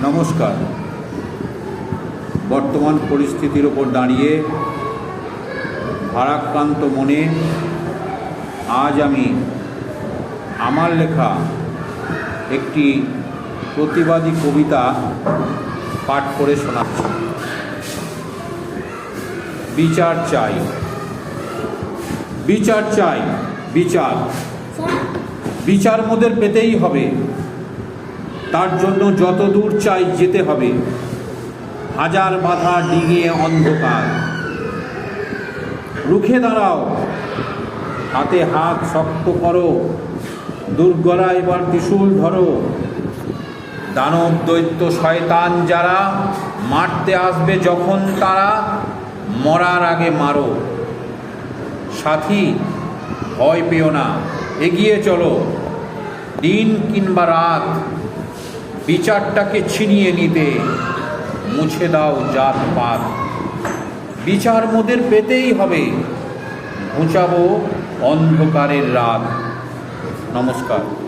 নমস্কার। বর্তমান পরিস্থিতির ওপর দাঁড়িয়ে ভারাক্রান্ত মনে আজ আমি আমার লেখা একটি প্রতিবাদী কবিতা পাঠ করে শোনাচ্ছি। বিচার চাই, বিচার চাই, বিচার বিচার মোদের পেতেই হবে। তার জন্য যত দূর চাই যেতে হবে। হাজার বাধা ডিঙিয়ে অন্ধকার, রুখে দাঁড়াও, হাতে হাত শক্ত করো, দুর্গরা এবার ত্রিশূল ধরো। দানব দৈত্য শয়তান যারা মারতে আসবে যখন তারা, মরার আগে মারো। সাথী ভয় পেও না, এগিয়ে চলো। দিন কিংবা রাত বিচারটাকে ছিনিয়ে নিতে মুছে দাও জাত পাত। বিচার মোদের পেতেই হবে, ঘুচাবো অন্ধকারের রাত। নমস্কার।